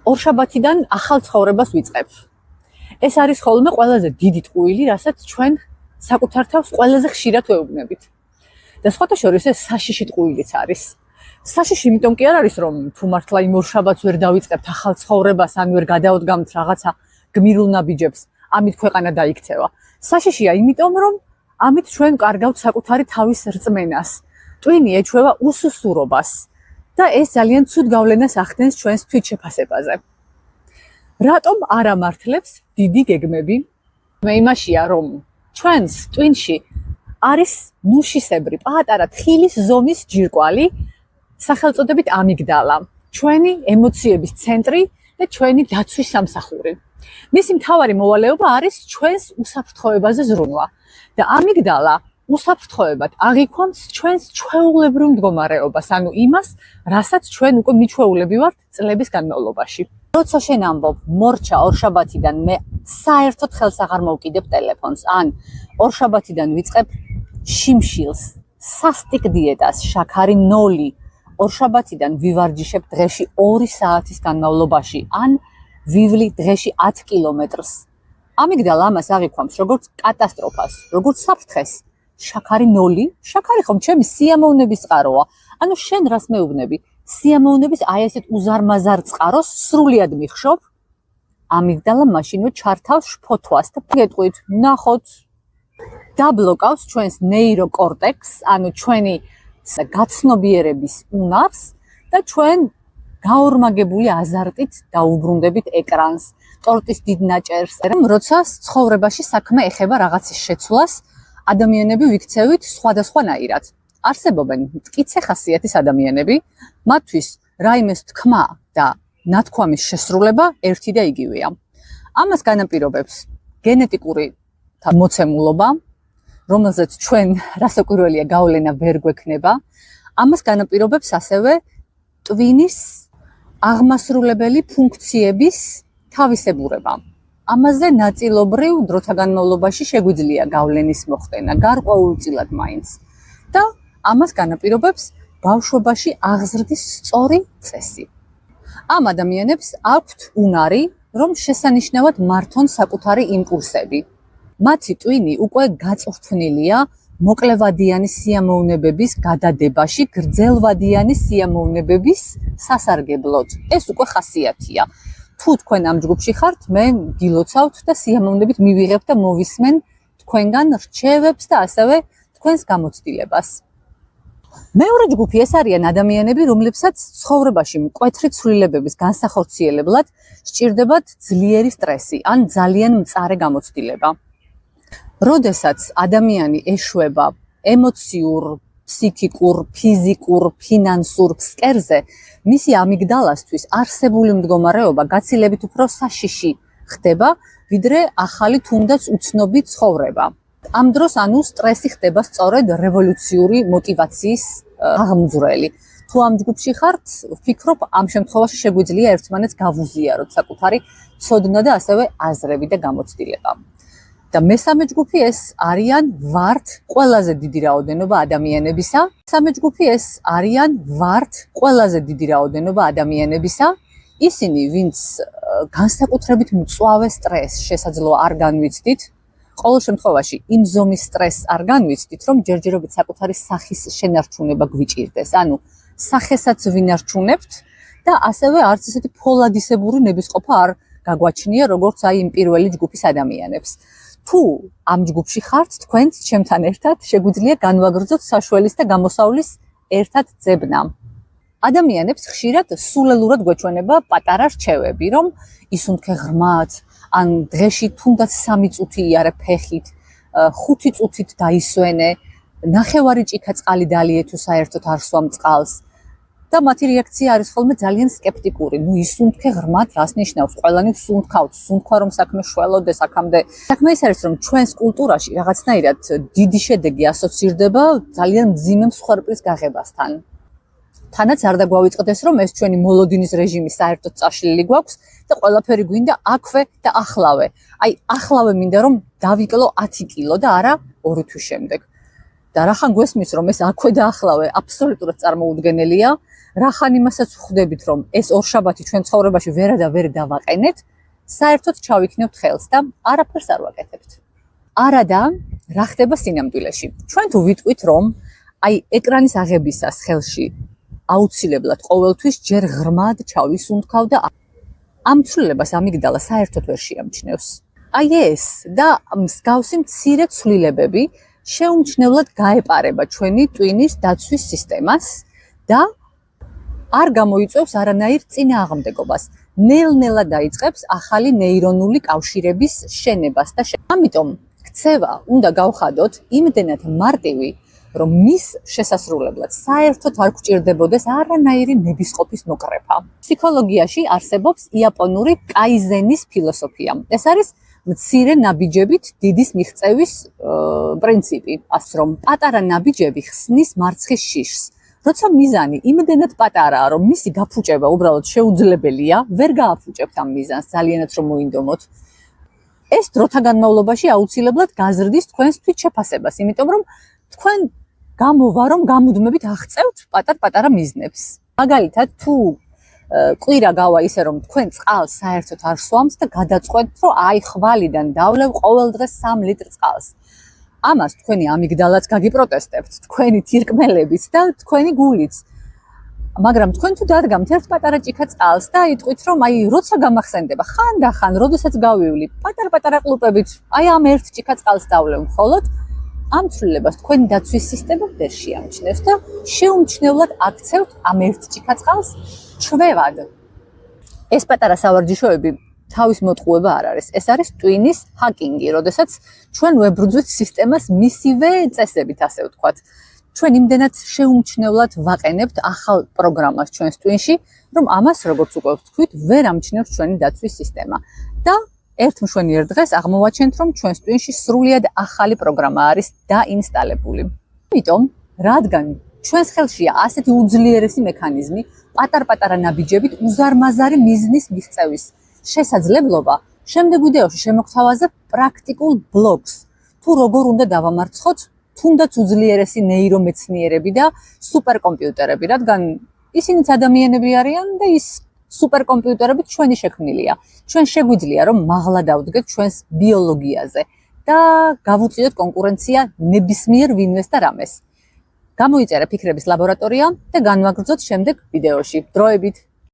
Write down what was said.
ორშაბათიდან ახალ ცხოვრებას ვიწყებ. ეს არის ხოლმე ყველაზე დიდი ტყუილი, რასაც ჩვენ საკუთარ თავს ყველაზე ხშირად ვეუბნებით. და სხვათა შორის ეს საშიში ტყუილიც არის. საშიში იმიტომ კი არ არის, რომ თუ მართლა იმ ორშაბათს ვერ დავიწყებთ ახალ ცხოვრებას, ან ვერ გადავდგამთ რაღაცა გმირულ ნაბიჯებს, ამით ქვეყანა დაიქცევა. საშიშია იმიტომ, რომ ამით ჩვენ კარგავთ საკუთარი თავის რწმენას. ტვინი ეჩვევა უსუსურობას და ეს ძალიან ცუდ გავლენას ახდენს ჩვენს თვითშეფასებაზე. რატომ არ ამართლებს დიდი გეგმები? მე იმაშია, რომ ჩვენს ტვინში არის ნუშისებრი პატარა თხილის ზომის ჯირკვალი, სახელწოდებით ამიგდალა, ჩვენი ემოციების ცენტრი და ჩვენი დაცვის სამსახური. მისი მთავარი მოვალეობა არის ჩვენს უსაფრთხოებაზე ზრუნვა და ამიგდალა უსაფრთხოებად აღიქვამს ჩვენს ჩვეულებრივ მდგომარეობას, ანუ იმას, რასაც ჩვენ უკვე მიჩვეულები ვართ წლების განმავლობაში. როცა შენ ამბობ, მორჩა ორშაბათიდან მე საერთოდ ხელს აღარ მოვკიდებ ტელეფონს, ან ორშაბათიდან ვიწყებ შიმშილს, სასტიკ დიეტას, შაქარი 0, ორშაბათიდან ვივარჯიშებ დღეში 2 საათის განმავლობაში, ან ვივლი დღეში 10 კილომეტრს. ამიგდალა ამას აღიქვამს როგორც კატასტროფას, როგორც საფრთხეს. შაქარი 0, შაქარი ხომ ჩემი სიამოვნების წყაროა. ანუ შენ რას მეუბნები? სიამოვნების აი ესეთ უზარმაზარ წყაროს სრულიად მიხშობ. ამიგდალა მაშინვე ჩართავს შფოთვას და გეტყვით, ნახოთ, დაბლოკავს ჩვენს ნეიროკორტექს, ანუ ჩვენი გაცნობიერების უნარს და ჩვენ გაორმაგებული აზარტით დაუბრუნდებით ეკრანს, ტორტის დიდ ნაჭერს. როცა ცხოვრებაში საქმე ეხება რაღაცის შეცვლას, ადამიანები ვიქცევით სხვადასხვანაირად. არსებობენ მტკიცე ხასიათის ადამიანები, მათთვის რაიმეს თქმა და ნათქვამის შესრულება ერთი და იგივეა. ამას განაპირობებს გენეტიკური მოცემულობა, რომელზეც ჩვენ რასაკვირველია გავლენა ვერ გვექნება. ამას განაპირობებს ასევე ტვინის აღმასრულებელი ფუნქციების თავისებურება. ამაზე ნაწილობრივ დროთა განმავლობაში შეგვიძლია გავლენის მოხდენა, გარკვეულწილად მაინც. და ამას განაპირობებს ბავშვობაში აღზრდის სწორი წესი. ამ ადამიანებს აქვთ უნარი, რომ შესანიშნავად მართონ საკუთარი იმპულსები. მათი ტვინი უკვე გაწვრთნილია მოკლევადიანი სიამოვნებების გადადებაში გრძელვადიანი სიამოვნებების სასარგებლოდ. ეს უკვე ხასიათია. თუ თქვენ ამ ჯგუფში ხართ, მე გილოცავთ და სიამოვნებით მივიღებ და მოვისმენ თქვენგან რჩევებს და ასევე თქვენს გამოცდილებას. მეორე ჯგუფი ეს არიან ადამიანები, რომლებსაც ცხოვრებაში მკვეთრი ცვლილებების განსახორციელებლად სჭირდებათ ძლიერი სტრესი ან ძალიან მწარე გამოცდილება. როდესაც ადამიანი ეშვება ემოციურ, ფსიქიკურ, ფიზიკურ, ფინანსურ ფსკერზე, მისი ამიგდალასთვის არსებული მდგომარეობა გაცილებით უფრო საშიში ხდება, ვიდრე ახალი თუნდაც უცნობი ცხოვრება. ამ დროს ანუ სტრესი ხდება სწორედ რევოლუციური მოტივაციის აღმძვრელი. თუ ამ ჯგუფში ხართ, ვფიქრობ, ამ შემთხვევაში შეგვიძლია ერთმანეთს გავუზიაროთ საკუთარი ცოდნა და ასევე აზრები და გამოცდილება. და მესამე ჯგუფი ეს არიან ვართ ყველაზე დიდი რაოდენობა ადამიანებისა. მესამე ჯგუფი ეს არიან ვართ ყველაზე დიდი რაოდენობა ადამიანებისა. ისინი, ვინც განსაკუთრებით მწვავე სტრესს შესაძლოა არ განვიცდით, ყოველ შემთხვევაში იმ ზომის სტრესს არ განვიცდით, რომ ჯერჯერობით საკუთარი სახის შენარჩუნება გვიჭირდეს. ანუ სახესაც ვინარჩუნებთ და ასევე არც ესეთი ფოლადისებური ნებისყოფა არ გაგვაჩნია, როგორც აი იმ პირველი ჯგუფის ადამიანებს. თუ ამ ჯგუფში ხართ, თქვენც ჩემთან ერთად შეგვიძლია განვაგრძოთ საშველის და გამოსავლის ერთად ძებნა. ადამიანებს ხშირად სულელურად გვეჩვენება პატარა რჩევები, რომ ისუნთქე ღრმად, ან დღეში თუნდაც 3 წუთი იარე ფეხით, 5 წუთით დაისვენე, ნახევარი ჭიქა წყალი დალიე თუ საერთოდ არ სვამ წყალს. და მათი რეაქცია არის ხოლმე ძალიან სკეპტიკური. ნუ ისუნთქე ღრმად, რას ნიშნავს? ყველანი სუნთქავთ, სუნთქვა რომ საქმე შველოდეს აქამდე. საქმე ის არის, რომ ჩვენს კულტურაში რაღაცნაირად დიდი შედეგი ასოცირდება ძალიან მძიმე მსხვერპლის გაღებასთან. თანაც არ დაგვავიწყდეს, რომ ეს ჩვენი მოლოდინის რეჟიმი საერთოდ წაშლილი გვაქვს და ყველაფერი გვინდა აქვე და ახლავე. აი, ახლავე მინდა რომ დავიკლო 10 კილო და არა 2 თვის შემდეგ. და რახან გვესმის, რომ ეს აქვე და ახლავე აბსოლუტურად წარმოუდგენელია, რახან იმასაც ვხვდებით, რომ ეს ორშაბათი ჩვენ ცხოვრებაში ვერა და ვერ დავაყენეთ, საერთოდ ჩავიქნევთ ხელს და არაფერს არ ვაკეთებთ. არადა, რა ხდება სინამდვილეში? ჩვენ თუ ვიტყვით, რომ აი ეკრანის აღებისას ხელში აუცილებლად ყოველთვის ჯერ ღრმად ჩავისუნთქავ და ამ ცვლილებას ამიგდალა საერთოდ ვერ შეამჩნევს. აი ეს და მსგავსი მცირე ცვლილებები შეუმჩნევლად გაეპარება ჩვენი ტვინის დაცვის სისტემას და არ გამოიწვევს არანაირ წინააღმდეგობას. ნელ-ნელა დაიწყებს ახალი ნეირონული კავშირების შენებას და ამიტომ ქცევა უნდა გავხადოთ იმდენად მარტივი, რომ მის შესასრულებლად საერთოდ არ გვჭირდებოდეს არანაირი ნებისყოფის მოკრეფა. ფსიქოლოგიაში არსებობს იაპონური კაიზენის ფილოსოფია. ეს არის მცირე ნაბიჯებით დიდის მიღწევის პრინციპი, ასე რომ პატარა ნაბიჯები ხსნის მარცხის შიშს. როცა მიზანი იმდენად პატარაა, რომ მისი გაფუჭება უბრალოდ შეუძლებელია, ვერ გააფუჭებთ ამ მიზანს, ძალიანაც რომ მოინდომოთ. ეს დროთა განმავლობაში აუცილებლად გაზრდის თქვენს თვითშეფასებას, იმიტომ რომ თქვენ გამოვა, რომ გამუდმებით აღწევთ პატარ-პატარა მიზნებს. მაგალითად, თუ კვირა გავა ისე, რომ თქვენ წყალს საერთოდ არ სვამთ და გადაწყვეტთ, რომ აი ხვალიდან დავლევ ყოველ დღეს 3 ლიტრ წყალს. ამას თქვენი ამიგდალაც გაგიპროტესტებთ, თქვენი თირკმელებიც და თქვენი გულიც. მაგრამ თქვენ თუ დადგამთ ერთ პატარა ჭიქა წყალს და იტყვით, რომ აი როცა გამახსენდება, ხანდახან, როდესაც გავივლი, პატარ-პატარა ყლუპებით, აი ამ ერთ ჭიქა წყალს დავლევ მხოლოდ, ამ ცვლილებას თქვენი დაცვის სისტემა ვერ შეამჩნევს და შეუმჩნევლად აქცევთ ამ ერთ ჭიქა წყალს ჩვევად. ეს პატარა სავარჯიშოები თავის მოტყუება არ არის. ეს არის ტვინის ჰაკინგი, როდესაც ჩვენ ვებრძვით სისტემას მისივე წესებით, ასე ვთქვათ. ჩვენ იმდენად შეუმჩნევლად ვაყენებთ ახალ პროგრამას ჩვენს ტვინში, რომ ამას, როგორც უკვე ვთქვით, ვერ ამჩნევს ჩვენი დაცვის სისტემა. და ერთ მშვენიერ დღეს აღმოვაჩენთ, რომ ჩვენს ტვინში სრულიად ახალი პროგრამა არის დაინსტალებული. ამიტომ, რადგან ჩვენს ხელშია ასეთი უძლიერესი მექანიზმი, პატარ-პატარა ნაბიჯებით უზარმაზარი მიზნის მიღწევის შესაძლებლობა, შემდეგ ვიდეოში შემოგთავაზებ პრაქტიკულ ბლოგს, თუ როგორ უნდა დავამარცხოთ თუნდაც უძლიერესი ნეირომეცნიერები და სუპერკომპიუტერები, რადგან ისინიც ადამიანები არიან და ის სუპერკომპიუტერები ჩვენი შექმნილია. ჩვენ შეგვიძლია რომ მაღლა დავდგეთ ჩვენს ბიოლოგიაზე და გავუწიოთ კონკურენცია ნებისმიერ ვინმეს და რამეს. გამოიწერე ფიქრების ლაბორატორია და განვაგრძოთ შემდეგ ვიდეოში. დროებით!